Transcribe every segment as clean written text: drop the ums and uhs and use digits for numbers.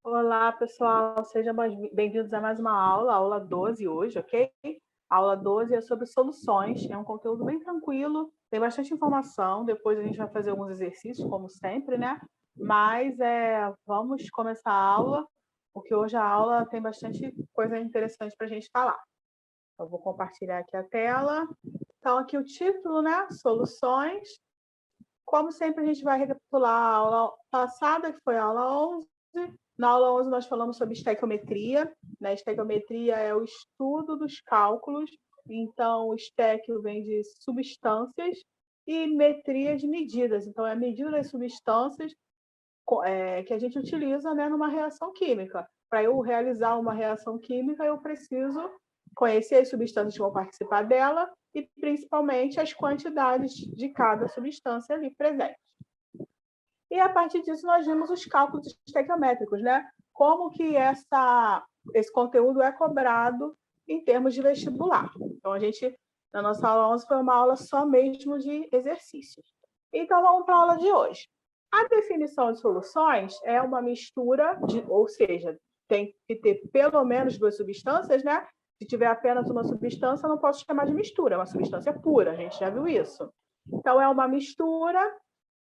Olá, pessoal, sejam bem-vindos a mais uma aula, aula 12 hoje, ok? A aula 12 é sobre soluções, é um conteúdo bem tranquilo, tem bastante informação, depois a gente vai fazer alguns exercícios, como sempre, né? Mas vamos começar a aula, porque hoje a aula tem bastante coisa interessante para a gente falar. Eu vou compartilhar aqui a tela. Então, aqui o título, né? Soluções. Como sempre, a gente vai recapitular a aula passada, que foi a aula 11. Na aula 11, nós falamos sobre estequiometria. Né? Estequiometria é o estudo dos cálculos. Então, o estequio vem de substâncias e metria de medidas. Então, é a medida das substâncias que a gente utiliza, né, numa reação química. Para eu realizar uma reação química, eu preciso conhecer as substâncias que vão participar dela e, principalmente, as quantidades de cada substância ali presente. E, a partir disso, nós vimos os cálculos estequiométricos, né? Como que esse conteúdo é cobrado em termos de vestibular. Então, na nossa aula 11, foi uma aula só mesmo de exercícios. Então, vamos para a aula de hoje. A definição de soluções é uma mistura, ou seja, tem que ter pelo menos duas substâncias, né? Se tiver apenas uma substância, eu não posso chamar de mistura, é uma substância pura, a gente já viu isso. Então, é uma mistura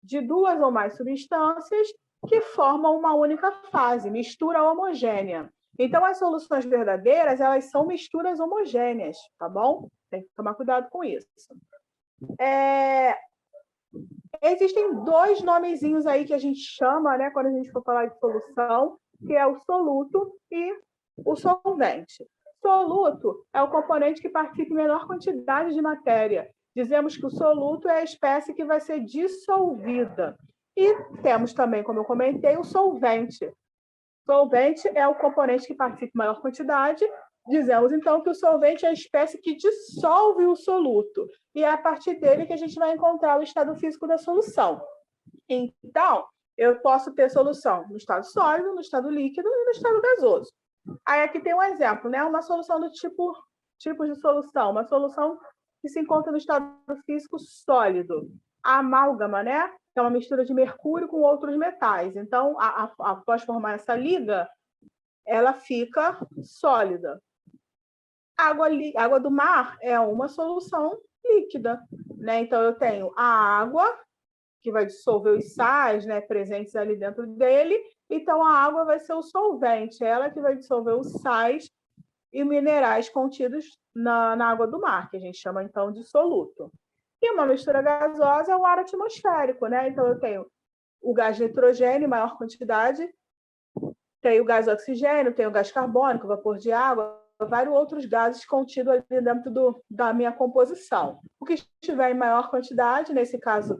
de duas ou mais substâncias que formam uma única fase, mistura homogênea. Então, as soluções verdadeiras, elas são misturas homogêneas, tá bom? Tem que tomar cuidado com isso. Existem dois nomezinhos aí que a gente chama, né, quando a gente for falar de solução, que é o soluto e o solvente. Soluto é o componente que participa em menor quantidade de matéria. Dizemos que o soluto é a espécie que vai ser dissolvida. E temos também, como eu comentei, o solvente. Solvente é o componente que participa em maior quantidade. Dizemos, então, que o solvente é a espécie que dissolve o soluto. E é a partir dele que a gente vai encontrar o estado físico da solução. Então, eu posso ter solução no estado sólido, no estado líquido e no estado gasoso. Aí aqui tem um exemplo, né? Uma solução do tipo de solução. Uma solução que se encontra no estado físico sólido. A amálgama, né? Que é uma mistura de mercúrio com outros metais. Então, após formar essa liga, ela fica sólida. Água do mar é uma solução líquida, né? Então, eu tenho a água, que vai dissolver os sais, né, presentes ali dentro dele. Então, a água vai ser o solvente, ela que vai dissolver os sais e minerais contidos na água do mar, que a gente chama, então, de soluto. E uma mistura gasosa é o ar atmosférico, né? Então, eu tenho o gás nitrogênio em maior quantidade, tem o gás oxigênio, tem o gás carbônico, o vapor de água, vários outros gases contidos ali dentro da minha composição. O que estiver em maior quantidade, nesse caso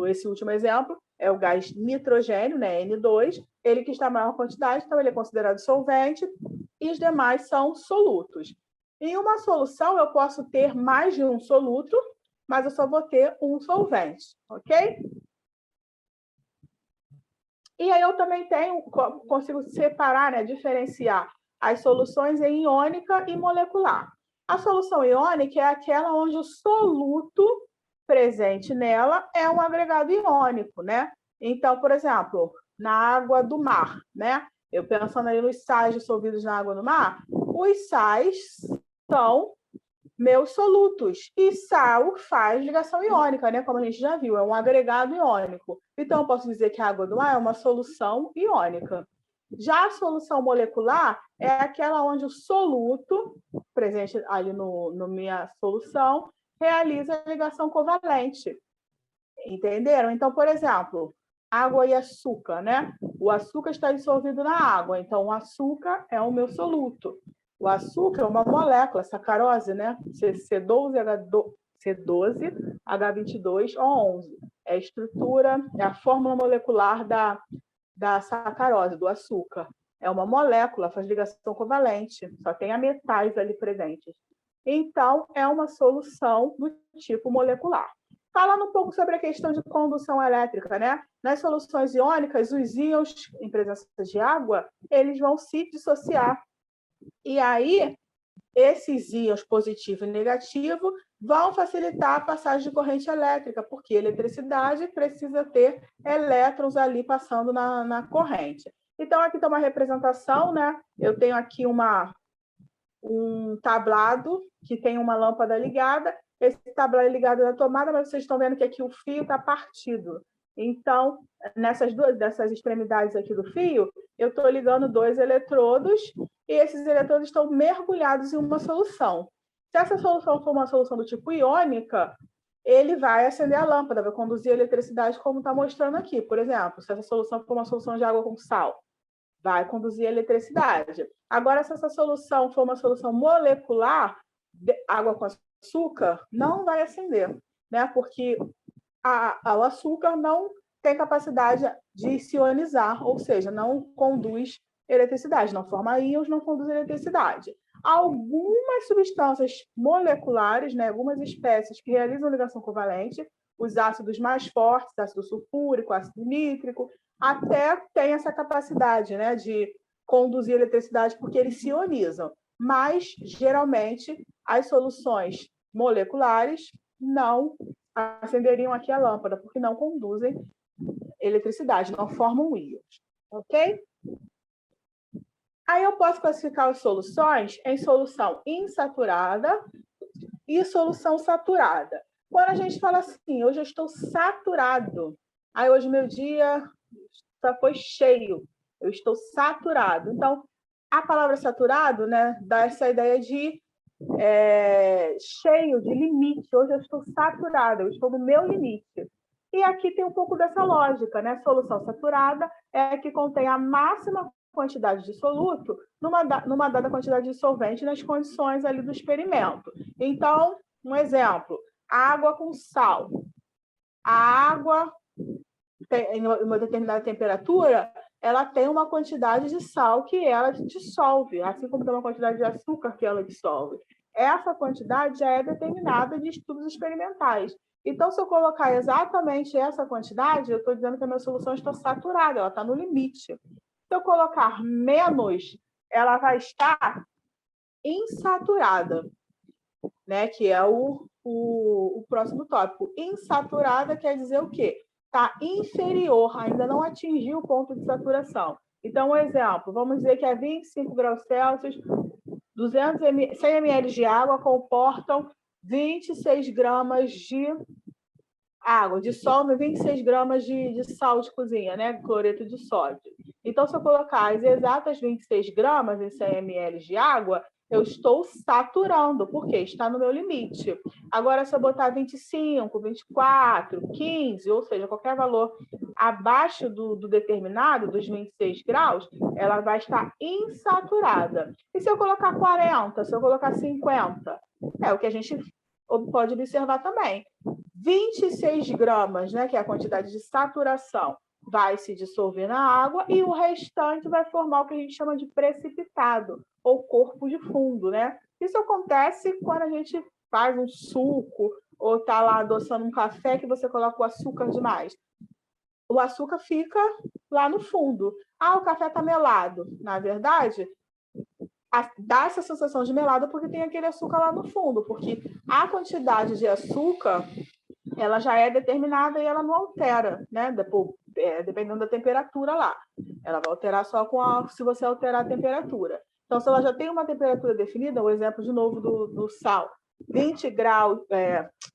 esse último exemplo, é o gás nitrogênio, né, N2, ele que está em maior quantidade, então ele é considerado solvente, e os demais são solutos. Em uma solução, eu posso ter mais de um soluto, mas eu só vou ter um solvente, ok? E aí eu também consigo separar, né, diferenciar as soluções em iônica e molecular. A solução iônica é aquela onde o soluto presente nela é um agregado iônico, né? Então, por exemplo, na água do mar, né? Eu pensando aí nos sais dissolvidos na água do mar, os sais são meus solutos. E sal faz ligação iônica, né? Como a gente já viu, é um agregado iônico. Então, eu posso dizer que a água do mar é uma solução iônica. Já a solução molecular é aquela onde o soluto, presente ali no minha solução, realiza a ligação covalente. Entenderam? Então, por exemplo, água e açúcar, né? O açúcar está dissolvido na água, então o açúcar é o meu soluto. O açúcar é uma molécula, sacarose, né? C12H22O11. É a estrutura, é a fórmula molecular da sacarose, do açúcar. É uma molécula, faz ligação covalente, só tem metais ali presentes. Então, é uma solução do tipo molecular. Falando um pouco sobre a questão de condução elétrica, né? Nas soluções iônicas, os íons, em presença de água, eles vão se dissociar. E aí, esses íons positivo e negativo vão facilitar a passagem de corrente elétrica, porque a eletricidade precisa ter elétrons ali passando na corrente. Então, aqui está uma representação, né? Eu tenho aqui um tablado que tem uma lâmpada ligada. Esse tablado é ligado na tomada, mas vocês estão vendo que aqui o fio está partido. Então, dessas extremidades aqui do fio, eu estou ligando 2 eletrodos e esses eletrodos estão mergulhados em uma solução. Se essa solução for uma solução do tipo iônica, ele vai acender a lâmpada, vai conduzir a eletricidade como está mostrando aqui. Por exemplo, se essa solução for uma solução de água com sal, vai conduzir a eletricidade. Agora, se essa solução for uma solução molecular, água com açúcar, não vai acender, né? Porque o açúcar não tem capacidade de se ionizar, ou seja, não conduz eletricidade, não forma íons, não conduz eletricidade. Algumas substâncias moleculares, né, algumas espécies que realizam ligação covalente, os ácidos mais fortes, ácido sulfúrico, ácido nítrico, até tem essa capacidade, né, de conduzir eletricidade porque eles se ionizam. Mas, geralmente, as soluções moleculares não acenderiam aqui a lâmpada, porque não conduzem eletricidade, não formam íons. Ok? Aí eu posso classificar as soluções em solução insaturada e solução saturada. Quando a gente fala assim, hoje eu estou saturado, aí hoje meu dia só foi cheio, eu estou saturado. Então, a palavra saturado, né, dá essa ideia de cheio, de limite. Hoje eu estou saturada, eu estou no meu limite. E aqui tem um pouco dessa lógica, né? Solução saturada é a que contém a máxima quantidade de soluto numa dada quantidade de solvente nas condições ali do experimento. Então, um exemplo, água com sal. A água, em uma determinada temperatura, ela tem uma quantidade de sal que ela dissolve, assim como tem uma quantidade de açúcar que ela dissolve. Essa quantidade já é determinada de estudos experimentais. Então, se eu colocar exatamente essa quantidade, eu estou dizendo que a minha solução está saturada, ela está no limite. Se eu colocar menos, ela vai estar insaturada, né? Que é o próximo tópico. Insaturada quer dizer o quê? Está inferior, ainda não atingiu o ponto de saturação. Então, um exemplo, vamos dizer que a 25 graus Celsius, 100 ml de água comportam 26 gramas de água, dissolve 26 gramas de sal de cozinha, né? Cloreto de sódio. Então, se eu colocar as exatas 26 gramas em 100 ml de água, eu estou saturando, porque está no meu limite. Agora, se eu botar 25, 24, 15, ou seja, qualquer valor abaixo do determinado, dos 26 graus, ela vai estar insaturada. E se eu colocar 40, se eu colocar 50? É o que a gente pode observar também. 26 gramas, né, que é a quantidade de saturação, vai se dissolver na água e o restante vai formar o que a gente chama de precipitado, ou corpo de fundo, né? Isso acontece quando a gente faz um suco ou está lá adoçando um café que você coloca o açúcar demais. O açúcar fica lá no fundo. Ah, o café está melado. Na verdade, dá essa sensação de melado porque tem aquele açúcar lá no fundo, porque a quantidade de açúcar ela já é determinada e ela não altera, né? Depois, dependendo da temperatura lá. Ela vai alterar só se você alterar a temperatura. Então, se ela já tem uma temperatura definida, o exemplo de novo do sal, 20 graus,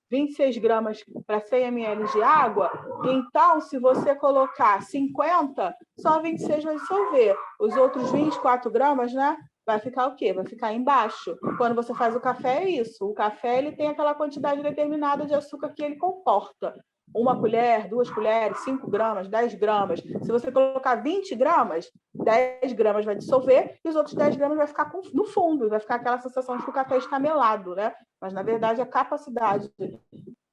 26 gramas para 100 ml de água, então, se você colocar 50, só 26 vai dissolver. Os outros 24 gramas, né? Vai ficar o quê? Vai ficar embaixo. Quando você faz o café, é isso. O café ele tem aquela quantidade determinada de açúcar que ele comporta. 1 colher, 2 colheres, 5 gramas, 10 gramas. Se você colocar 20 gramas, 10 gramas vai dissolver e os outros 10 gramas vai ficar no fundo. Vai ficar aquela sensação de que o café está melado, né? Mas, na verdade, a capacidade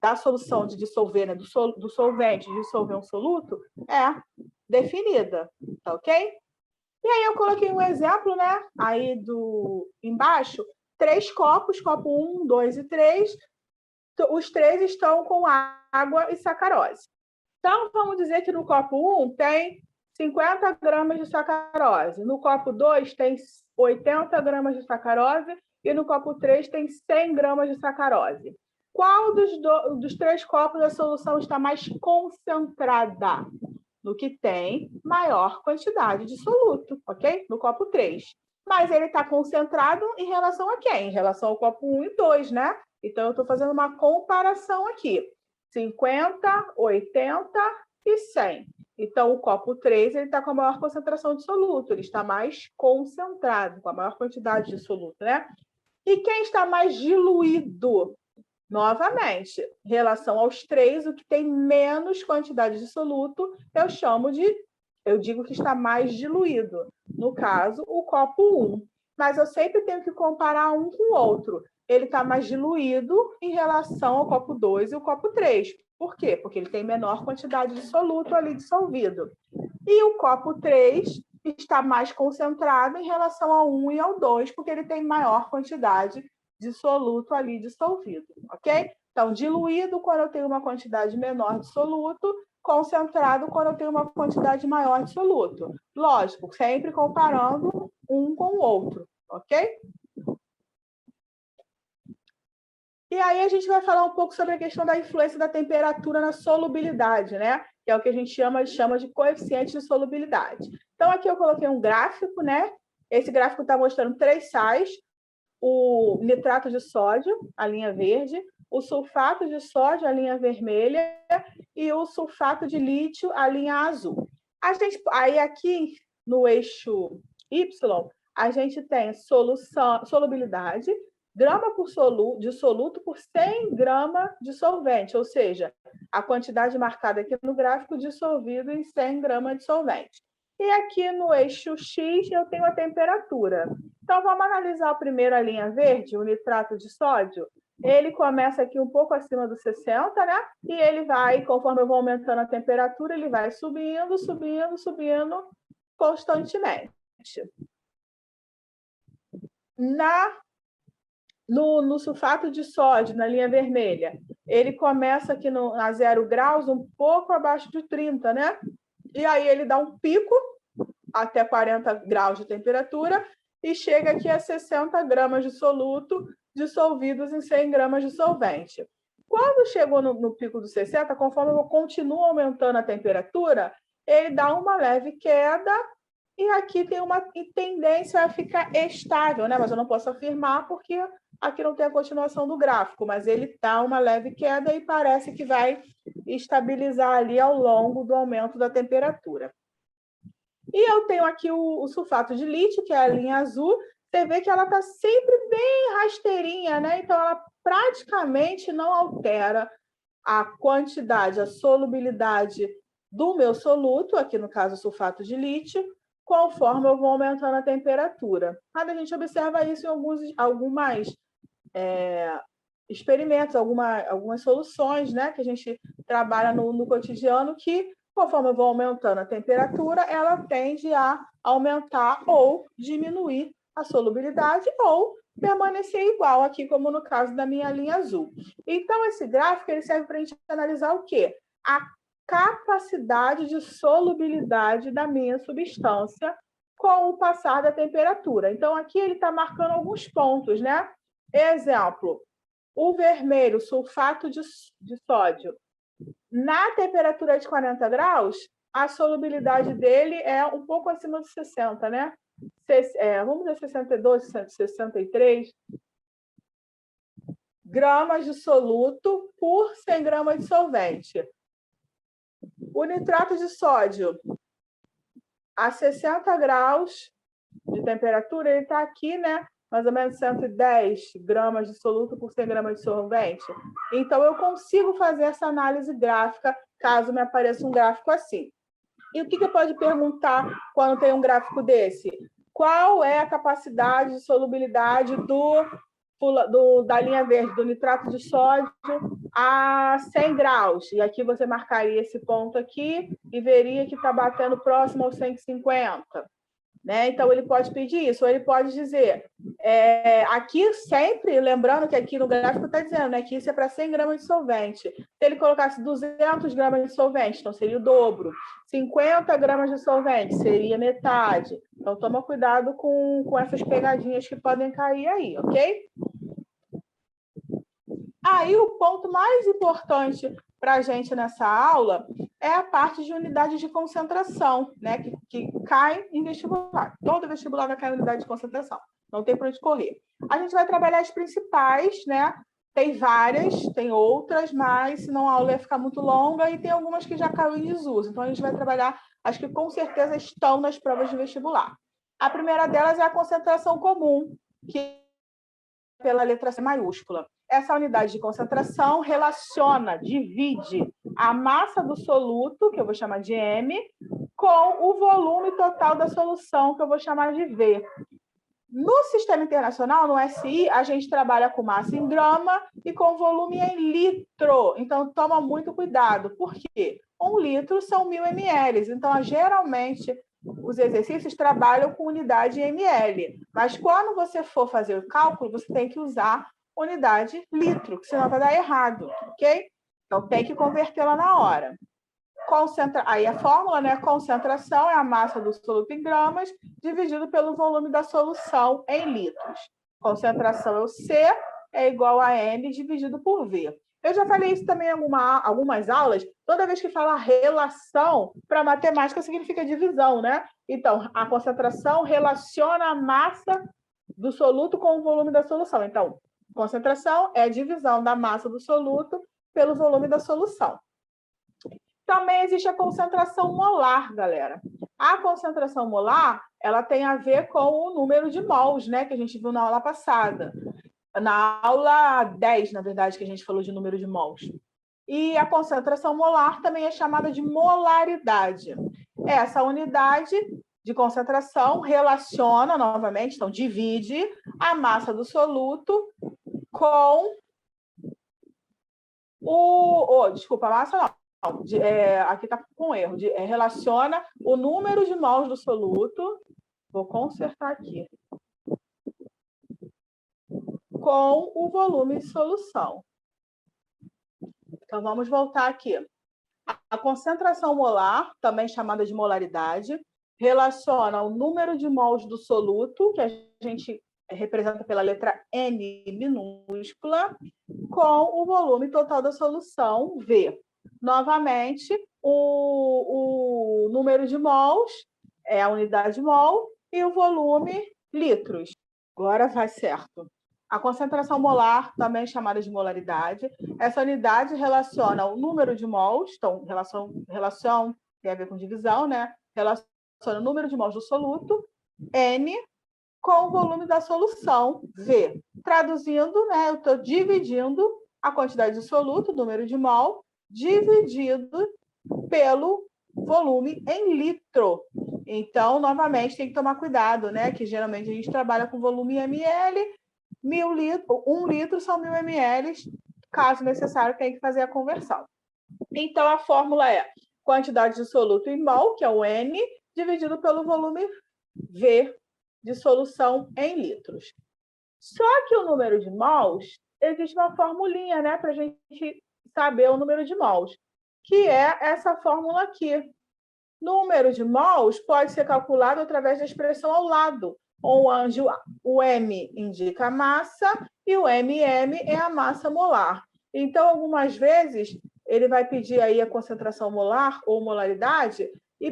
da solução de dissolver, né? do solvente de dissolver um soluto, é definida. Tá ok? E aí eu coloquei um exemplo, né? Aí embaixo, 3 copos, copo 1, 2 e 3. Os 3 estão com água e sacarose. Então, vamos dizer que no copo 1 tem 50 gramas de sacarose. No copo 2 tem 80 gramas de sacarose e no copo 3 tem 100 gramas de sacarose. Qual dos 3 copos a solução está mais concentrada? No que tem maior quantidade de soluto, ok? No copo 3. Mas ele está concentrado em relação a quem? Em relação ao copo 1 e 2, né? Então, eu estou fazendo uma comparação aqui. 50, 80 e 100. Então, o copo 3 está com a maior concentração de soluto, ele está mais concentrado, com a maior quantidade de soluto, né? E quem está mais diluído? Novamente, em relação aos 3, o que tem menos quantidade de soluto, eu digo que está mais diluído. No caso, o copo 1. Mas eu sempre tenho que comparar um com o outro. Ele está mais diluído em relação ao copo 2 e o copo 3. Por quê? Porque ele tem menor quantidade de soluto ali dissolvido. E o copo 3 está mais concentrado em relação ao 1 e ao 2, porque ele tem maior quantidade de soluto ali dissolvido, ok? Então, diluído quando eu tenho uma quantidade menor de soluto, concentrado quando eu tenho uma quantidade maior de soluto. Lógico, sempre comparando um com o outro, ok? E aí a gente vai falar um pouco sobre a questão da influência da temperatura na solubilidade, né? Que é o que a gente chama de coeficiente de solubilidade. Então, aqui eu coloquei um gráfico, né? Esse gráfico está mostrando 3 sais: o nitrato de sódio, a linha verde, o sulfato de sódio, a linha vermelha, e o sulfato de lítio, a linha azul. Aí aqui no eixo Y, a gente tem solubilidade, grama de soluto por 100 gramas de solvente, ou seja, a quantidade marcada aqui no gráfico dissolvido em 100 gramas de solvente. E aqui no eixo X eu tenho a temperatura. Então, vamos analisar primeiro a linha verde, o nitrato de sódio. Ele começa aqui um pouco acima dos 60, né? E ele vai, conforme eu vou aumentando a temperatura, ele vai subindo, subindo, subindo constantemente. No sulfato de sódio, na linha vermelha, ele começa aqui a 0 graus, um pouco abaixo de 30, né? E aí ele dá um pico até 40 graus de temperatura e chega aqui a 60 gramas de soluto dissolvidos em 100 gramas de solvente. Quando chegou no pico dos 60, conforme eu continuo aumentando a temperatura, ele dá uma leve queda e aqui tem uma tendência a ficar estável, né? Mas eu não posso afirmar porque aqui não tem a continuação do gráfico, mas ele dá uma leve queda e parece que vai estabilizar ali ao longo do aumento da temperatura. E eu tenho aqui o sulfato de lítio, que é a linha azul. Você vê que ela está sempre bem rasteirinha, né? Então, ela praticamente não altera a quantidade, a solubilidade do meu soluto, aqui no caso o sulfato de lítio, conforme eu vou aumentando a temperatura. A gente observa isso em algumas experimentos, algumas soluções, né, que a gente trabalha no cotidiano, que conforme eu vou aumentando a temperatura, ela tende a aumentar ou diminuir a solubilidade ou permanecer igual, aqui como no caso da minha linha azul. Então, esse gráfico ele serve para a gente analisar o quê? A capacidade de solubilidade da minha substância com o passar da temperatura. Então, aqui ele está marcando alguns pontos, né? Exemplo, o vermelho, sulfato de sódio, na temperatura de 40 graus, a solubilidade dele é um pouco acima de 60, né? Vamos dizer 62, 63 gramas de soluto por 100 gramas de solvente. O nitrato de sódio, a 60 graus de temperatura, ele está aqui, né? Mais ou menos 110 gramas de soluto por 100 gramas de solvente. Então, eu consigo fazer essa análise gráfica, caso me apareça um gráfico assim. E o que eu pode perguntar quando tem um gráfico desse? Qual é a capacidade de solubilidade da linha verde, do nitrato de sódio, a 100 graus? E aqui você marcaria esse ponto aqui e veria que está batendo próximo aos 150. né? Então, ele pode pedir isso, ou ele pode dizer, aqui sempre, lembrando que aqui no gráfico está dizendo, né, que isso é para 100 gramas de solvente. Se ele colocasse 200 gramas de solvente, então seria o dobro. 50 gramas de solvente seria metade. Então, toma cuidado com essas pegadinhas que podem cair aí, ok? Aí, o ponto mais importante para a gente nessa aula é a parte de unidade de concentração, né? Que cai em vestibular. Todo vestibular vai cair em unidade de concentração. Não tem para onde correr. A gente vai trabalhar as principais, né? Tem várias, tem outras, mas senão a aula ia ficar muito longa e tem algumas que já caiu em desuso. Então, a gente vai trabalhar as que com certeza estão nas provas de vestibular. A primeira delas é a concentração comum, que é pela letra C maiúscula. Essa unidade de concentração relaciona, divide a massa do soluto, que eu vou chamar de M, com o volume total da solução, que eu vou chamar de V. No Sistema Internacional, no SI, a gente trabalha com massa em grama e com volume em litro. Então, toma muito cuidado. Por quê? 1 litro são 1.000 ml. Então, geralmente, os exercícios trabalham com unidade em ml. Mas, quando você for fazer o cálculo, você tem que usar unidade litro, que senão vai dar errado, ok? Então, tem que convertê-la na hora. Aí a fórmula, né? Concentração é a massa do soluto em gramas dividido pelo volume da solução em litros. Concentração é o C, é igual a M dividido por V. Eu já falei isso também em algumas aulas. Toda vez que fala relação, para matemática significa divisão, né? Então, a concentração relaciona a massa do soluto com o volume da solução. Então, concentração é a divisão da massa do soluto pelo volume da solução. Também existe a concentração molar, galera. A concentração molar, ela tem a ver com o número de mols, né, que a gente viu na aula passada. Na aula 10, na verdade, que a gente falou de número de mols. E a concentração molar também é chamada de molaridade. Essa unidade de concentração relaciona, novamente, então divide a massa do soluto com desculpa, a massa não. Aqui está com erro. Relaciona o número de mols do soluto, vou consertar aqui, com o volume de solução. Então, vamos voltar aqui. A concentração molar, também chamada de molaridade, relaciona o número de mols do soluto, que a gente representa pela letra N minúscula, com o volume total da solução, V. Novamente, o número de mols é a unidade mol e o volume relatos. Agora vai certo. A concentração molar, também chamada de molaridade, essa unidade relaciona o número de mols, então, relação tem a ver com divisão, né? Relaciona o número de mols do soluto, N, com o volume da solução, V. Traduzindo, né, eu estou dividindo a quantidade de soluto, número de mol, dividido pelo volume em litro. Então, novamente, tem que tomar cuidado, né? Que geralmente a gente trabalha com volume em ml, 1.000 litros, 1 litro são 1.000 ml, caso necessário, tem que fazer a conversão. Então, a fórmula é quantidade de soluto em mol, que é o N, dividido pelo volume V de solução em litros. Só que o número de mols, existe uma formulinha, né, para a gente saber o número de mols, que é essa fórmula aqui. Número de mols pode ser calculado através da expressão ao lado, onde o M indica a massa e o MM é a massa molar. Então, algumas vezes, ele vai pedir aí a concentração molar ou molaridade e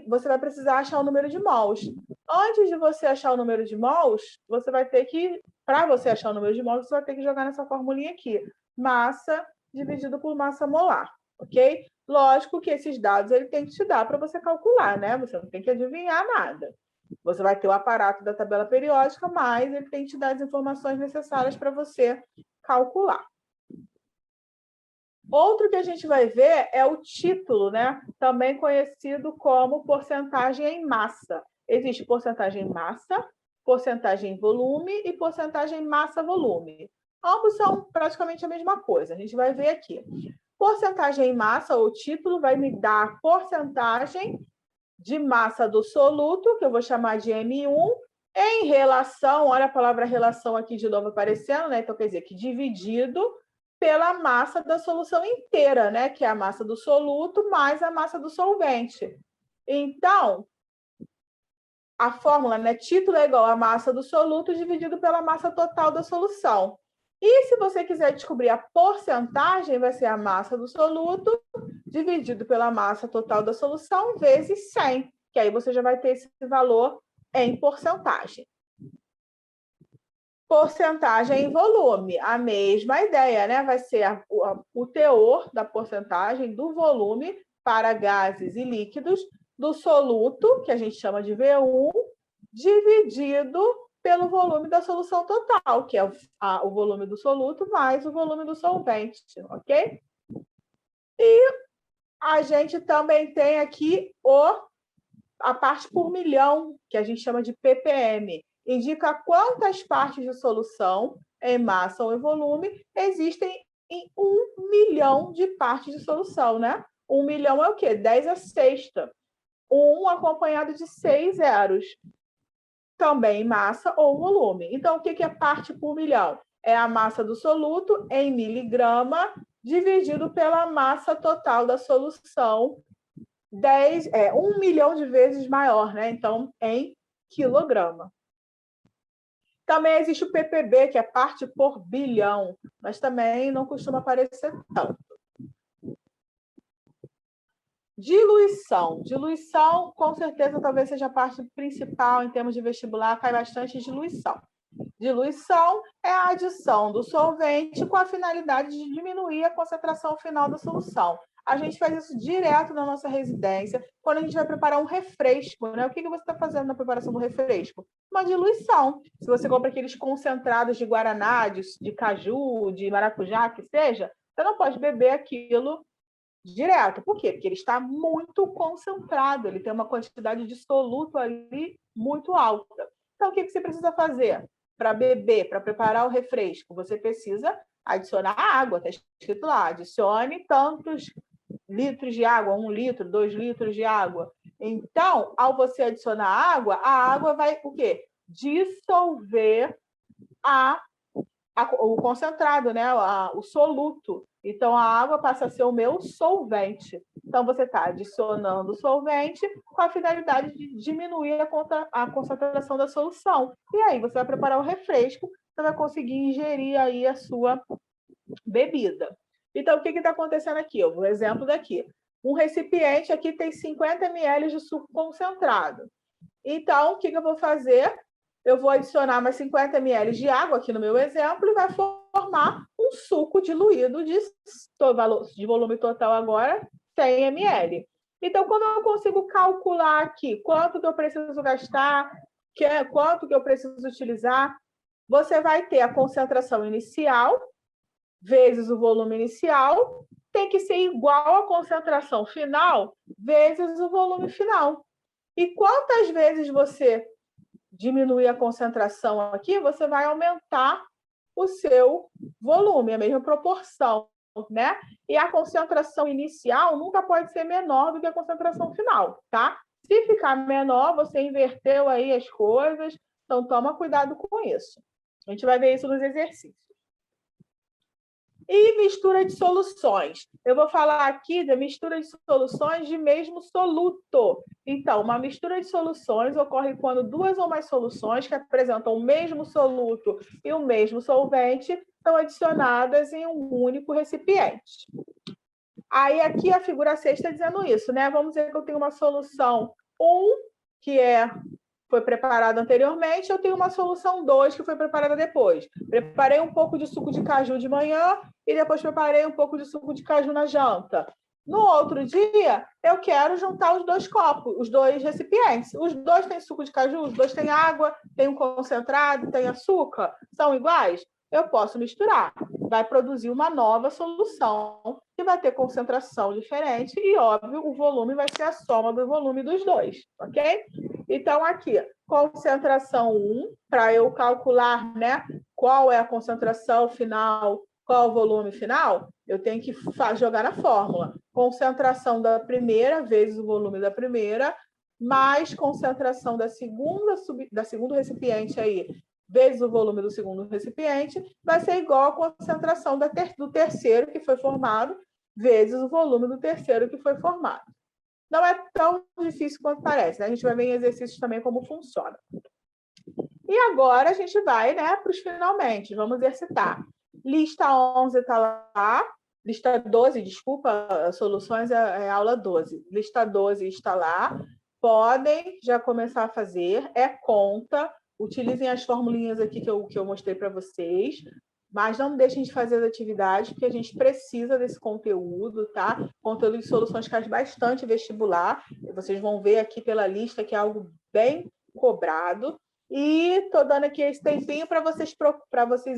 você vai precisar achar o número de mols. Antes de você achar o número de mols, você vai ter que, para você achar o número de mols, você vai ter que jogar nessa formulinha aqui. Massa dividido por massa molar, ok? Lógico que esses dados ele tem que te dar para você calcular, né? Você não tem que adivinhar nada. Você vai ter o aparato da tabela periódica, mas ele tem que te dar as informações necessárias para você calcular. Outro que a gente vai ver é o título, né? Também conhecido como porcentagem em massa. Existe porcentagem em massa, porcentagem em volume e porcentagem em massa-volume. Ambos são praticamente a mesma coisa. A gente vai ver aqui. Porcentagem em massa, ou título, vai me dar a porcentagem de massa do soluto, que eu vou chamar de M1, em relação, olha a palavra relação aqui de novo aparecendo, né? Então, quer dizer que dividido pela massa da solução inteira, né? Que é a massa do soluto mais a massa do solvente. Então, a fórmula, né? Título é igual a massa do soluto dividido pela massa total da solução. E se você quiser descobrir a porcentagem, vai ser a massa do soluto dividido pela massa total da solução vezes 100, que aí você já vai ter esse valor em porcentagem. Porcentagem em volume, a mesma ideia, né? Vai ser o teor da porcentagem do volume para gases e líquidos do soluto, que a gente chama de V1, dividido pelo volume da solução total, que é o volume do soluto mais o volume do solvente, ok? E a gente também tem aqui a parte por milhão, que a gente chama de ppm. Indica quantas partes de solução, em massa ou em volume, existem em 1 milhão de partes de solução, né? 1 milhão é o quê? 10 a sexta. 1 acompanhado de 6 zeros. Também massa ou volume. Então, o que é parte por milhão? É a massa do soluto em miligrama dividido pela massa total da solução, 1 milhão de vezes maior, né? Então, em quilograma. Também existe o ppb, que é parte por bilhão, mas também não costuma aparecer tanto. Diluição. Diluição, com certeza, talvez seja a parte principal em termos de vestibular, cai bastante diluição. Diluição é a adição do solvente com a finalidade de diminuir a concentração final da solução. A gente faz isso direto na nossa residência, quando a gente vai preparar um refresco, né? O que você está fazendo na preparação do refresco? Uma diluição. Se você compra aqueles concentrados de guaraná, de caju, de maracujá, que seja, você não pode beber aquilo direto. Por quê? Porque ele está muito concentrado, ele tem uma quantidade de soluto ali muito alta. Então, o que você precisa fazer para beber, para preparar o refresco? Você precisa adicionar água, está escrito lá, adicione tantos litros de água, 1 litro, 2 litros de água. Então, ao você adicionar água, a água vai o quê? Dissolver o concentrado, né? O soluto. Então, a água passa a ser o meu solvente. Então, você está adicionando solvente com a finalidade de diminuir a concentração da solução. E aí, você vai preparar o refresco, você vai conseguir ingerir aí a sua bebida. Então, o que está acontecendo aqui? O exemplo daqui. Um recipiente aqui tem 50 ml de suco concentrado. Então, o que eu vou fazer? Eu vou adicionar mais 50 ml de água aqui no meu exemplo e vai formar um suco diluído de volume total agora 100 ml. Então, quando eu consigo calcular aqui quanto que eu preciso gastar, quanto que eu preciso utilizar, você vai ter a concentração inicial vezes o volume inicial, tem que ser igual à concentração final vezes o volume final. E quantas vezes você diminuir a concentração aqui, você vai aumentar o seu volume, a mesma proporção, né? E a concentração inicial nunca pode ser menor do que a concentração final, tá? Se ficar menor, você inverteu aí as coisas, então toma cuidado com isso. A gente vai ver isso nos exercícios. E mistura de soluções. Eu vou falar aqui da mistura de soluções de mesmo soluto. Então, uma mistura de soluções ocorre quando duas ou mais soluções que apresentam o mesmo soluto e o mesmo solvente são adicionadas em um único recipiente. Aí, aqui a figura 6 está dizendo isso, né? Vamos dizer que eu tenho uma solução 1, que foi preparada anteriormente, eu tenho uma solução 2 que foi preparada depois. Preparei um pouco de suco de caju de manhã e depois preparei um pouco de suco de caju na janta. No outro dia, eu quero juntar os dois copos, os dois recipientes. Os dois têm suco de caju, os dois têm água, tem um concentrado, tem açúcar, são iguais? Eu posso misturar. Vai produzir uma nova solução que vai ter concentração diferente e, óbvio, o volume vai ser a soma do volume dos dois, ok? Então, aqui, concentração 1, para eu calcular, né, qual é a concentração final, qual o volume final, eu tenho que jogar na fórmula. Concentração da primeira vezes o volume da primeira, mais concentração da segundo recipiente aí, vezes o volume do segundo recipiente, vai ser igual à concentração do terceiro que foi formado, vezes o volume do terceiro que foi formado. Não é tão difícil quanto parece, né? A gente vai ver em exercícios também como funciona. E agora a gente vai, né, para os finalmente. Vamos exercitar. Lista 11 está lá. Lista 12, desculpa, soluções é aula 12. Lista 12 está lá. Podem já começar a fazer. É conta. Utilizem as formulinhas aqui que eu mostrei para vocês. Mas não deixem de fazer as atividades, porque a gente precisa desse conteúdo, tá? Conteúdo de soluções cai bastante vestibular. Vocês vão ver aqui pela lista que é algo bem cobrado. E estou dando aqui esse tempinho para vocês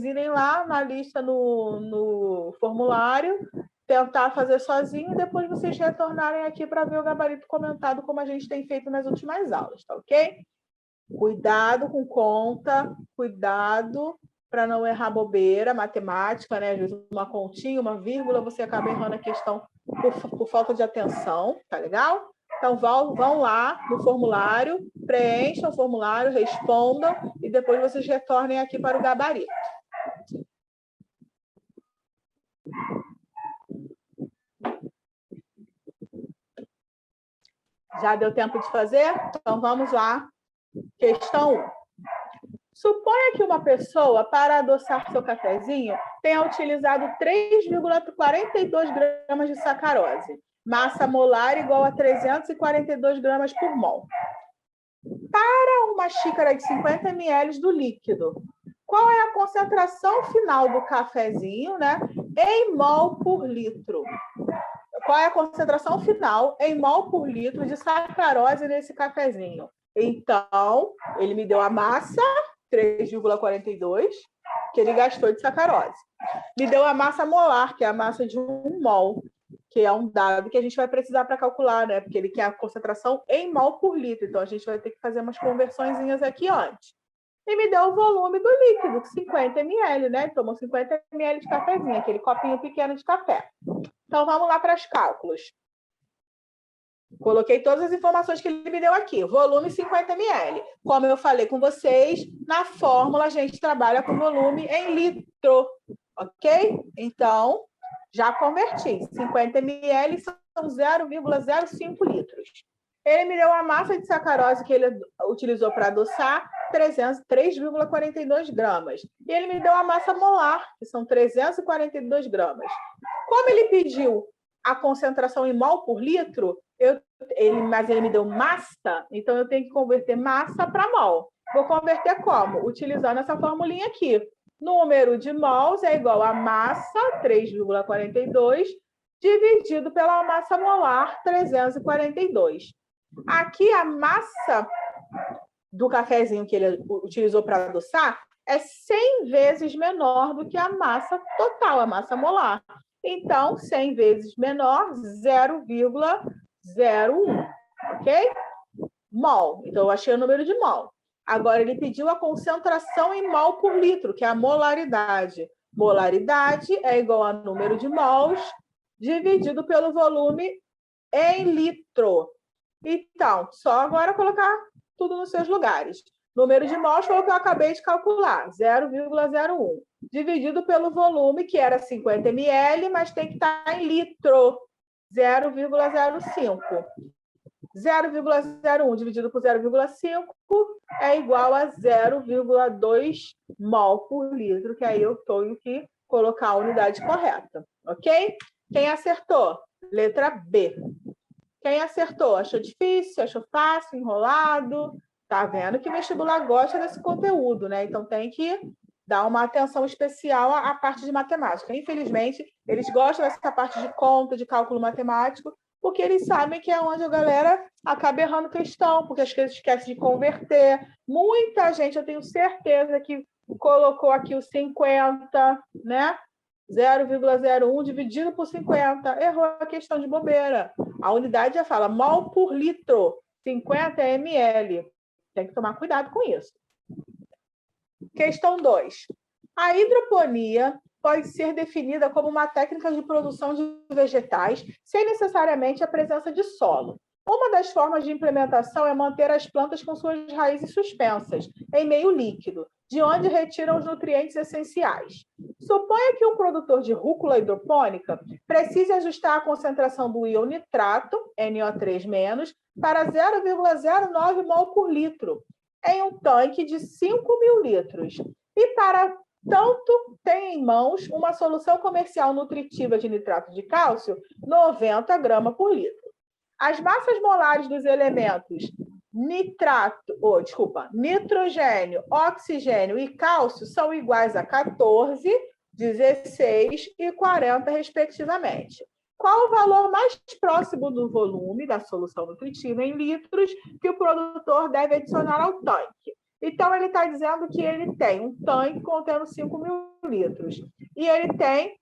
irem lá na lista no formulário, tentar fazer sozinho e depois vocês retornarem aqui para ver o gabarito comentado, como a gente tem feito nas últimas aulas, tá ok? Cuidado com conta, cuidado para não errar bobeira, matemática, né? Às vezes uma continha, uma vírgula, você acaba errando a questão por falta de atenção, tá legal? Então, vão lá no formulário, preencham o formulário, respondam e depois vocês retornem aqui para o gabarito. Já deu tempo de fazer? Então, vamos lá. Questão 1. Suponha que uma pessoa, para adoçar seu cafezinho, tenha utilizado 3,42 gramas de sacarose. Massa molar igual a 342 gramas por mol. Para uma xícara de 50 ml do líquido, qual é a concentração final do cafezinho, né, em mol por litro? Qual é a concentração final em mol por litro de sacarose nesse cafezinho? Então, ele me deu a massa, 3,42, que ele gastou de sacarose. Me deu a massa molar, que é a massa de 1 mol, que é um dado que a gente vai precisar para calcular, né? Porque ele quer a concentração em mol por litro. Então, a gente vai ter que fazer umas conversõezinhas aqui antes. E me deu o volume do líquido, 50 ml, né? Ele tomou 50 ml de cafezinho, aquele copinho pequeno de café. Então, vamos lá para os cálculos. Coloquei todas as informações que ele me deu aqui. Volume 50 ml. Como eu falei com vocês, na fórmula a gente trabalha com volume em litro, ok? Então, já converti. 50 ml são 0,05 litros. Ele me deu a massa de sacarose que ele utilizou para adoçar, 3,42 gramas. E ele me deu a massa molar, que são 342 gramas. Como ele pediu a concentração em mol por litro, mas ele me deu massa, então eu tenho que converter massa para mol. Vou converter como? Utilizando essa formulinha aqui. Número de mols é igual a massa, 3,42, dividido pela massa molar, 342. Aqui, a massa do cafezinho que ele utilizou para adoçar é 100 vezes menor do que a massa total, a massa molar. Então, 100 vezes menor, 0,01, ok? Mol. Então, eu achei o número de mol. Agora, ele pediu a concentração em mol por litro, que é a molaridade. Molaridade é igual a número de mols dividido pelo volume em litro. Então, só agora colocar tudo nos seus lugares. Número de mols foi o que eu acabei de calcular, 0,01. Dividido pelo volume, que era 50 ml, mas tem que estar em litro, 0,05. 0,01 dividido por 0,5 é igual a 0,2 mol por litro, que aí eu tenho que colocar a unidade correta, ok? Quem acertou? Letra B. Quem acertou? Achou difícil? Achou fácil? Enrolado? Tá vendo que o vestibular gosta desse conteúdo, né? Então tem que dar uma atenção especial à parte de matemática. Infelizmente, eles gostam dessa parte de conta, de cálculo matemático, porque eles sabem que é onde a galera acaba errando questão, porque às vezes esquece de converter. Muita gente, eu tenho certeza, que colocou aqui o 50, né? 0,01 dividido por 50. Errou a questão de bobeira. A unidade já fala mol por litro, 50 ml. Tem que tomar cuidado com isso. Questão 2. A hidroponia pode ser definida como uma técnica de produção de vegetais sem necessariamente a presença de solo. Uma das formas de implementação é manter as plantas com suas raízes suspensas, em meio líquido, de onde retiram os nutrientes essenciais. Suponha que um produtor de rúcula hidropônica precise ajustar a concentração do íon nitrato, NO3-, para 0,09 mol por litro, em um tanque de 5.000 litros. E para tanto, tem em mãos uma solução comercial nutritiva de nitrato de cálcio, 90 gramas por litro. As massas molares dos elementos nitrogênio, oxigênio e cálcio são iguais a 14, 16 e 40, respectivamente. Qual o valor mais próximo do volume da solução nutritiva em litros que o produtor deve adicionar ao tanque? Então, ele está dizendo que ele tem um tanque contendo 5.000 litros. E ele tem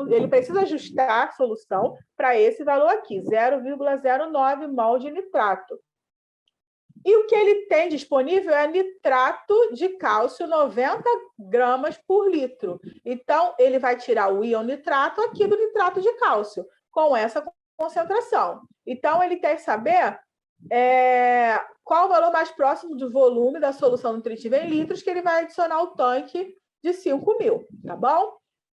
ele precisa ajustar a solução para esse valor aqui, 0,09 mol de nitrato. E o que ele tem disponível é nitrato de cálcio, 90 gramas por litro. Então, ele vai tirar o íon nitrato aqui do nitrato de cálcio, com essa concentração. Então, ele quer saber qual o valor mais próximo do volume da solução nutritiva em litros que ele vai adicionar ao tanque de 5.000, tá bom?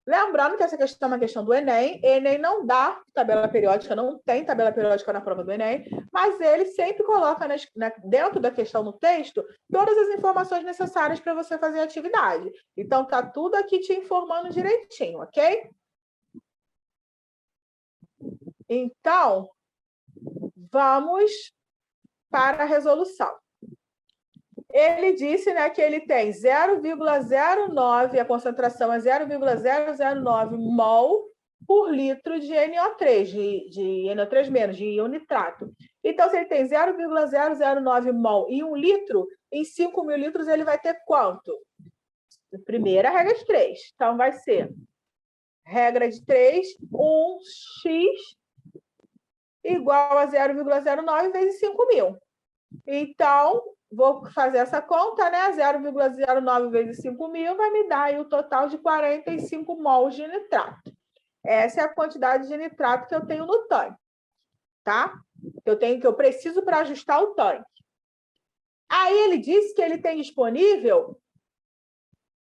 Lembrando que essa questão é uma questão do Enem. Enem não dá tabela periódica, não tem tabela periódica na prova do Enem, mas ele sempre coloca dentro da questão no texto todas as informações necessárias para você fazer a atividade. Então, tá tudo aqui te informando direitinho, ok? Então, vamos para a resolução. Ele disse, né, que ele tem 0,09, a concentração é 0,009 mol por litro de NO3, de NO3-, de íon nitrato. Então, se ele tem 0,009 mol em 1 litro, em 5.000 litros ele vai ter quanto? Primeira regra de 3. Então, vai ser regra de 3, 1x igual a 0,09 vezes 5.000. Então, vou fazer essa conta, né? 0,09 vezes 5.000 vai me dar aí o total de 45 mols de nitrato. Essa é a quantidade de nitrato que eu tenho no tanque, tá? Que eu preciso para ajustar o tanque. Aí ele disse que ele tem disponível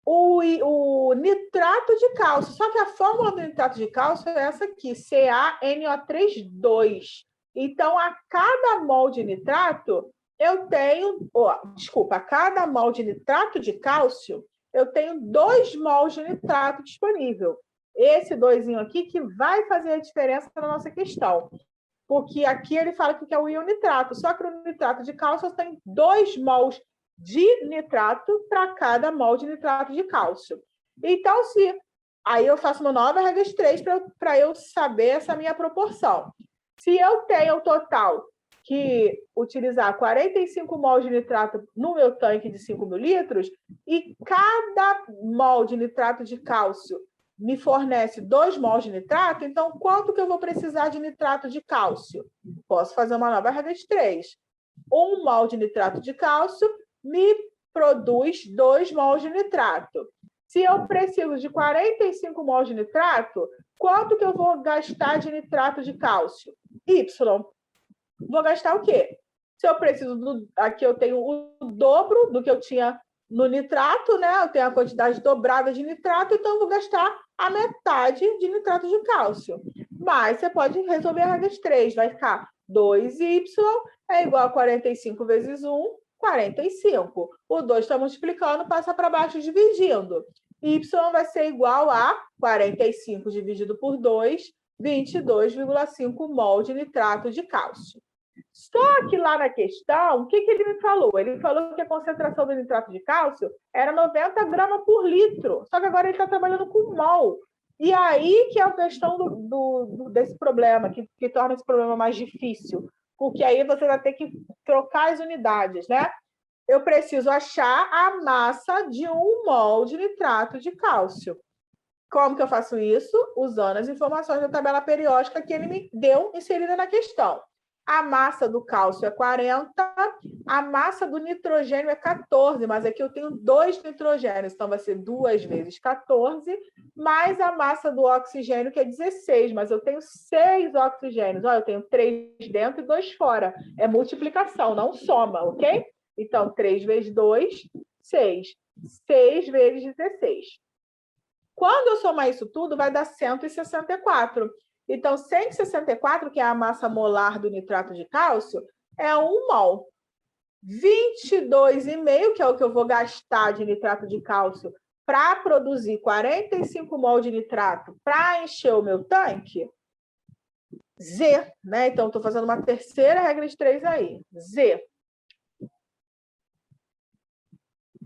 o nitrato de cálcio. Só que a fórmula do nitrato de cálcio é essa aqui, CaNO3,2. Então, a cada mol de nitrato, eu tenho... a cada mol de nitrato de cálcio, eu tenho 2 mols de nitrato disponível. Esse 2 aqui que vai fazer a diferença na nossa questão. Porque aqui ele fala que é o íon nitrato. Só que o nitrato de cálcio tem 2 mols de nitrato para cada mol de nitrato de cálcio. Então, aí eu faço uma nova regra de 3 para eu saber essa minha proporção. Se eu tenho o total que utilizar 45 mol de nitrato no meu tanque de 5.000 litros e cada mol de nitrato de cálcio me fornece 2 mols de nitrato, então quanto que eu vou precisar de nitrato de cálcio? Posso fazer uma nova regra de 3. 1 mol de nitrato de cálcio me produz 2 mols de nitrato. Se eu preciso de 45 mols de nitrato, quanto que eu vou gastar de nitrato de cálcio? Y. Vou gastar o quê? Se eu preciso aqui eu tenho o dobro do que eu tinha no nitrato, né? Eu tenho a quantidade dobrada de nitrato, então eu vou gastar a metade de nitrato de cálcio. Mas você pode resolver a regra de 3. Vai ficar 2y é igual a 45 vezes 1, 45. O 2 está multiplicando, passa para baixo dividindo. Y vai ser igual a 45 dividido por 2, 22,5 mol de nitrato de cálcio. Só que lá na questão, o que ele me falou? Ele falou que a concentração do nitrato de cálcio era 90 gramas por litro. Só que agora ele está trabalhando com mol. E aí que é a questão desse problema, que torna esse problema mais difícil. Porque aí você vai ter que trocar as unidades, né? Eu preciso achar a massa de 1 mol de nitrato de cálcio. Como que eu faço isso? Usando as informações da tabela periódica que ele me deu inserida na questão. A massa do cálcio é 40, a massa do nitrogênio é 14, mas aqui eu tenho 2 nitrogênios, então vai ser 2 vezes 14, mais a massa do oxigênio, que é 16, mas eu tenho 6 oxigênios. Olha, eu tenho 3 dentro e 2 fora. É multiplicação, não soma, ok? Então, 3 vezes 2, 6. 6 vezes 16. Quando eu somar isso tudo, vai dar 164. Então, 164, que é a massa molar do nitrato de cálcio, é 1 mol. 22,5, que é o que eu vou gastar de nitrato de cálcio para produzir 45 mol de nitrato para encher o meu tanque, Z, né? Então, estou fazendo uma terceira regra de 3 aí. Z.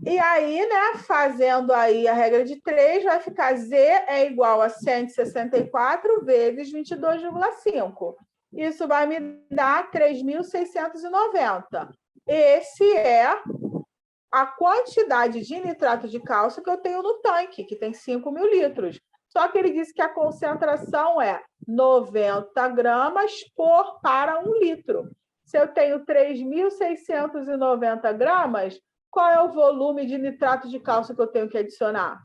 E aí, né, fazendo aí a regra de 3, vai ficar Z é igual a 164 vezes 22,5. Isso vai me dar 3.690. Esse é a quantidade de nitrato de cálcio que eu tenho no tanque, que tem 5.000 litros. Só que ele disse que a concentração é 90 gramas para 1 litro. Se eu tenho 3.690 gramas, qual é o volume de nitrato de cálcio que eu tenho que adicionar?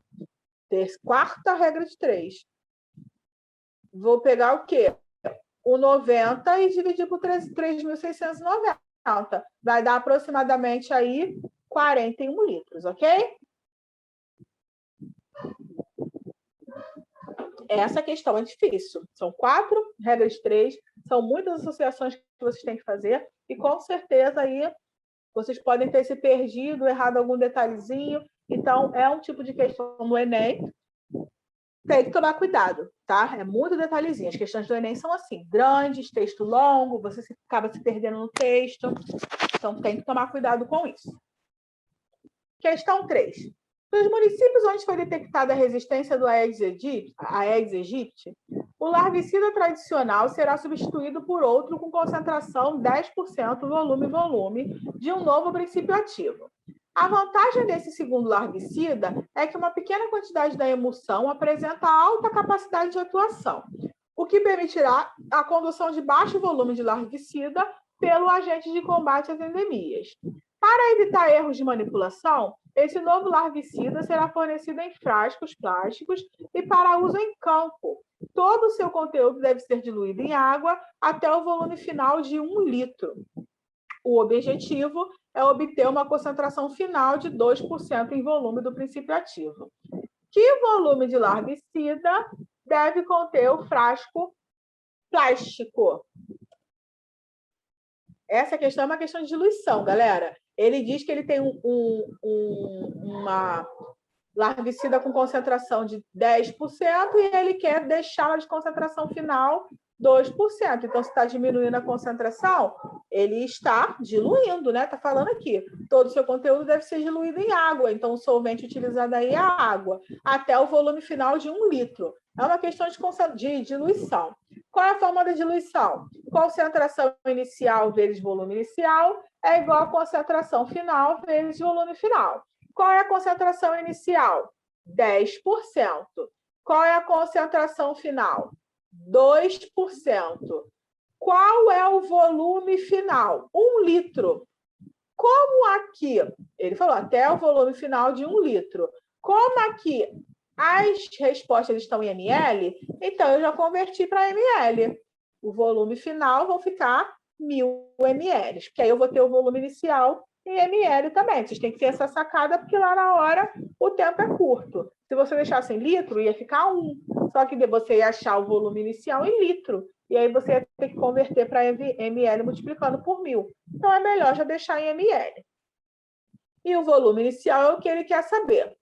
Quarta regra de 3. Vou pegar o quê? O 90 e dividir por 3.690. Vai dar aproximadamente aí 41 litros, ok? Essa questão é difícil. São 4 regras de 3, são muitas associações que vocês têm que fazer, e com certeza aí vocês podem ter se perdido, errado algum detalhezinho. Então, é um tipo de questão no Enem. Tem que tomar cuidado, tá? É muito detalhezinho. As questões do Enem são assim, grandes, texto longo, você acaba se perdendo no texto. Então, tem que tomar cuidado com isso. Questão 3. Nos municípios onde foi detectada a resistência do Aedes aegypti, o larvicida tradicional será substituído por outro com concentração 10% volume de um novo princípio ativo. A vantagem desse segundo larvicida é que uma pequena quantidade da emulsão apresenta alta capacidade de atuação, o que permitirá a condução de baixo volume de larvicida pelo agente de combate às endemias. Para evitar erros de manipulação, esse novo larvicida será fornecido em frascos plásticos e para uso em campo. Todo o seu conteúdo deve ser diluído em água até o volume final de 1 litro. O objetivo é obter uma concentração final de 2% em volume do princípio ativo. Que volume de larvicida deve conter o frasco plástico? Essa questão é uma questão de diluição, galera. Ele diz que ele tem uma larvicida com concentração de 10% e ele quer deixá-la de concentração final 2%. Então, se está diminuindo a concentração, ele está diluindo, né? Está falando aqui. Todo o seu conteúdo deve ser diluído em água. Então, o solvente utilizado aí é a água, até o volume final de 1 litro. É uma questão de diluição. Qual é a forma da diluição? Concentração inicial vezes volume inicial é igual a concentração final vezes volume final. Qual é a concentração inicial? 10%. Qual é a concentração final? 2%. Qual é o volume final? 1 litro. Como aqui, ele falou até o volume final de 1 litro. Como aqui as respostas estão em ml, então eu já converti para ml. O volume final vão ficar 1.000 ml, porque aí eu vou ter o volume inicial em ml também. Vocês têm que ter essa sacada, porque lá na hora o tempo é curto. Se você deixasse em litro, ia ficar 1. Só que você ia achar o volume inicial em litro. E aí você ia ter que converter para ml multiplicando por 1.000. Então é melhor já deixar em ml. E o volume inicial é o que ele quer saber.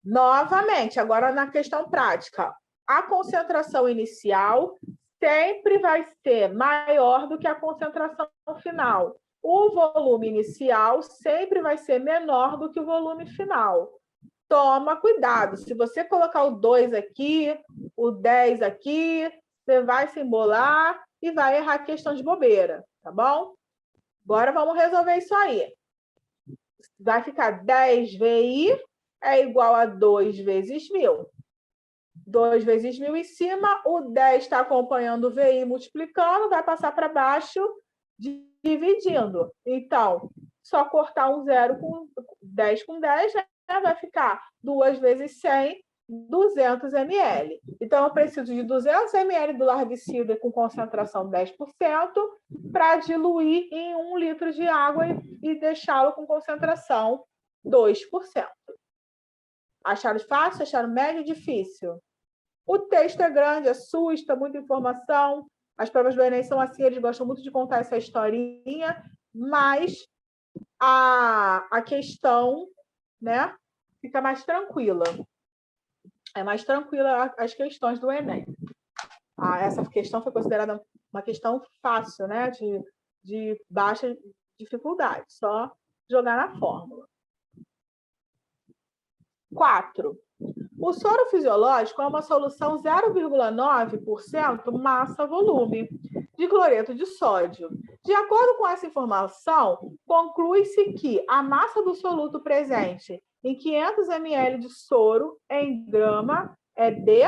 Novamente, agora na questão prática, a concentração inicial sempre vai ser maior do que a concentração final. O volume inicial sempre vai ser menor do que o volume final. Toma cuidado, se você colocar o 2 aqui, o 10 aqui, você vai se embolar e vai errar a questão de bobeira, tá bom? Agora vamos resolver isso aí. Vai ficar 10 VI é igual a 2 vezes 1.000. 2 vezes 1.000 em cima, o 10 está acompanhando o VI multiplicando, vai passar para baixo, dividindo. Então, só cortar um zero com 10 com 10, né? Vai ficar 2 vezes 100, 200 ml. Então, eu preciso de 200 ml do larvicida com concentração 10% para diluir em 1 litro de água e deixá-lo com concentração 2%. Acharam fácil? Acharam médio? Difícil? O texto é grande, assusta, muita informação. As provas do Enem são assim, eles gostam muito de contar essa historinha, mas a questão, né, fica mais tranquila. É mais tranquila as questões do Enem. Essa questão foi considerada uma questão fácil, né, de baixa dificuldade, só jogar na fórmula. 4. O soro fisiológico é uma solução 0,9% massa-volume de cloreto de sódio. De acordo com essa informação, conclui-se que a massa do soluto presente em 500 ml de soro em grama é de...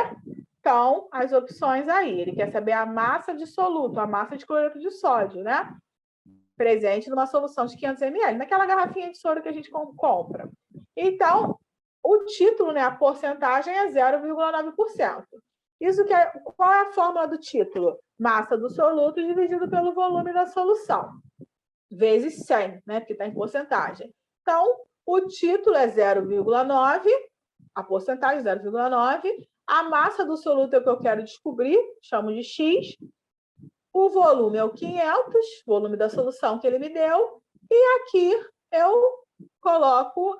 Então, as opções aí. Ele quer saber a massa de soluto, a massa de cloreto de sódio, né? Presente numa solução de 500 ml, naquela garrafinha de soro que a gente compra. Então, o título, né, a porcentagem é 0,9%. Qual é a fórmula do título? Massa do soluto dividido pelo volume da solução, vezes 100, né, porque está em porcentagem. Então, o título é 0,9, a porcentagem 0,9, a massa do soluto é o que eu quero descobrir, chamo de X, o volume é o 500, volume da solução que ele me deu, e aqui eu coloco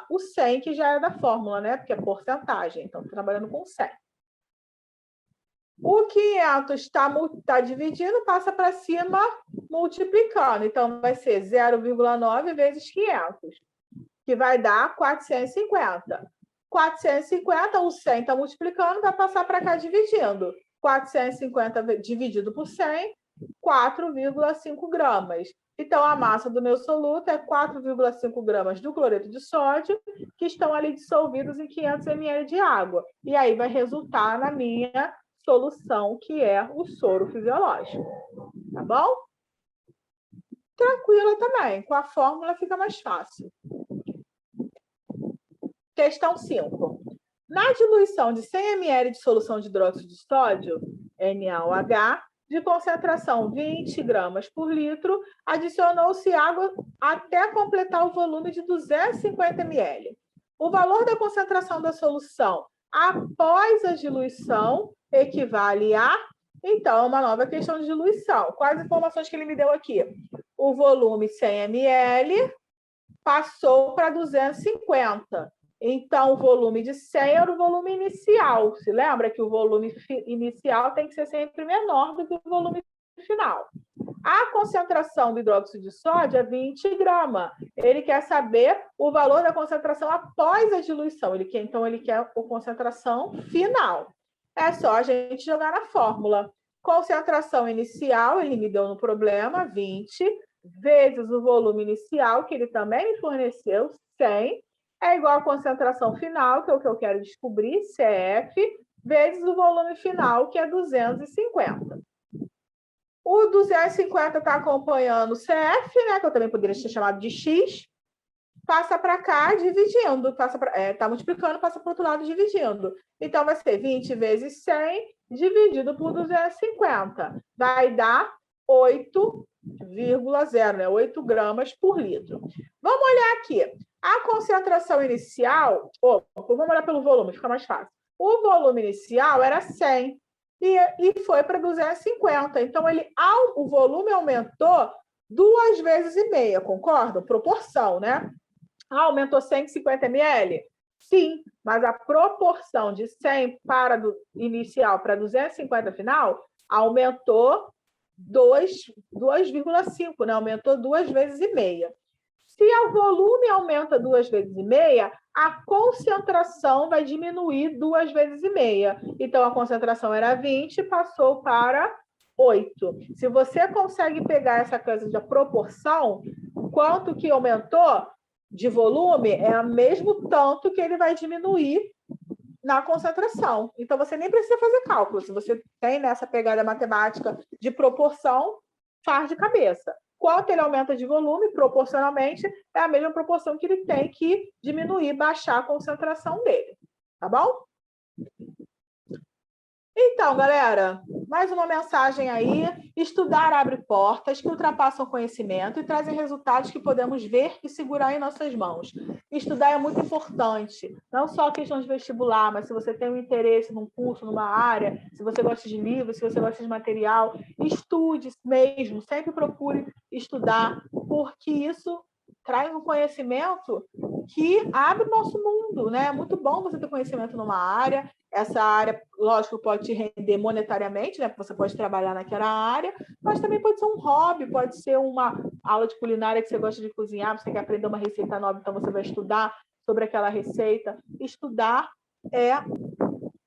o 100, que já é da fórmula, né? Porque é porcentagem. Então, estou trabalhando com 100. O 500 está dividindo, passa para cima multiplicando. Então, vai ser 0,9 vezes 500, que vai dar 450. 450, o 100 está multiplicando, vai passar para cá dividindo. 450 dividido por 100, 4,5 gramas. Então, a massa do meu soluto é 4,5 gramas do cloreto de sódio, que estão ali dissolvidos em 500 ml de água. E aí vai resultar na minha solução, que é o soro fisiológico. Tá bom? Tranquila também. Com a fórmula fica mais fácil. Questão 5. Na diluição de 100 ml de solução de hidróxido de sódio, NaOH, de concentração 20 gramas por litro, adicionou-se água até completar o volume de 250 ml. O valor da concentração da solução após a diluição equivale a... Então, uma nova questão de diluição. Quais as informações que ele me deu aqui? O volume 100 ml passou para 250. Então, o volume de 100 era o volume inicial. Se lembra que o volume inicial tem que ser sempre menor do que o volume final. A concentração do hidróxido de sódio é 20 gramas. Ele quer saber o valor da concentração após a diluição. Então, ele quer a concentração final. É só a gente jogar na fórmula. Concentração inicial, ele me deu no problema, 20, vezes o volume inicial, que ele também me forneceu, 100, é igual à concentração final, que é o que eu quero descobrir, CF, vezes o volume final, que é 250. O 250 está acompanhando o CF, né, que eu também poderia ter chamado de X, passa para cá dividindo, está multiplicando, passa para o outro lado dividindo. Então, vai ser 20 vezes 100 dividido por 250. Vai dar 8,0, né? 8 gramas por litro. Vamos olhar aqui. A concentração inicial... vamos olhar pelo volume, fica mais fácil. O volume inicial era 100 e foi para 250. Então, o volume aumentou 2,5 vezes, concordam? Proporção, né? Aumentou 150 ml? Sim, mas a proporção de 100 inicial para 250 final aumentou 2,5, né? Aumentou 2,5 vezes. Se o volume aumenta 2,5 vezes, a concentração vai diminuir 2,5 vezes. Então, a concentração era 20, passou para 8. Se você consegue pegar essa coisa da proporção, quanto que aumentou de volume é o mesmo tanto que ele vai diminuir na concentração. Então, você nem precisa fazer cálculo. Se você tem nessa pegada matemática de proporção, faz de cabeça. Quanto ele aumenta de volume, proporcionalmente, é a mesma proporção que ele tem que diminuir, baixar a concentração dele. Tá bom? Então, galera, mais uma mensagem aí. Estudar abre portas que ultrapassam o conhecimento e trazem resultados que podemos ver e segurar em nossas mãos. Estudar é muito importante, não só questão de vestibular, mas se você tem um interesse num curso, numa área, se você gosta de livros, se você gosta de material, estude mesmo, sempre procure estudar, porque isso traz um conhecimento que abre o nosso mundo, né? É muito bom você ter conhecimento numa área. Essa área, lógico, pode te render monetariamente, né? Porque você pode trabalhar naquela área, mas também pode ser um hobby, pode ser uma aula de culinária que você gosta de cozinhar, você quer aprender uma receita nova, então você vai estudar sobre aquela receita. Estudar é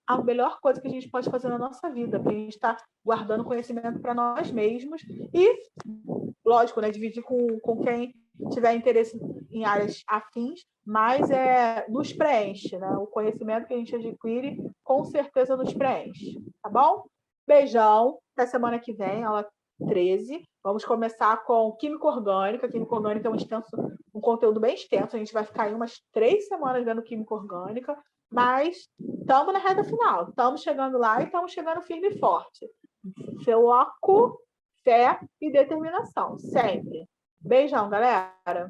a melhor coisa que a gente pode fazer na nossa vida, porque a gente está guardando conhecimento para nós mesmos e, lógico, né, dividir com quem tiver interesse em áreas afins, mas nos preenche, né? O conhecimento que a gente adquire, com certeza nos preenche, tá bom? Beijão, até semana que vem, aula 13. Vamos começar com Química Orgânica. Química Orgânica é um conteúdo bem extenso, a gente vai ficar aí umas 3 semanas vendo Química Orgânica, mas estamos na reta final, estamos chegando lá e estamos chegando firme e forte. Foco, fé e determinação, sempre. Beijão, galera!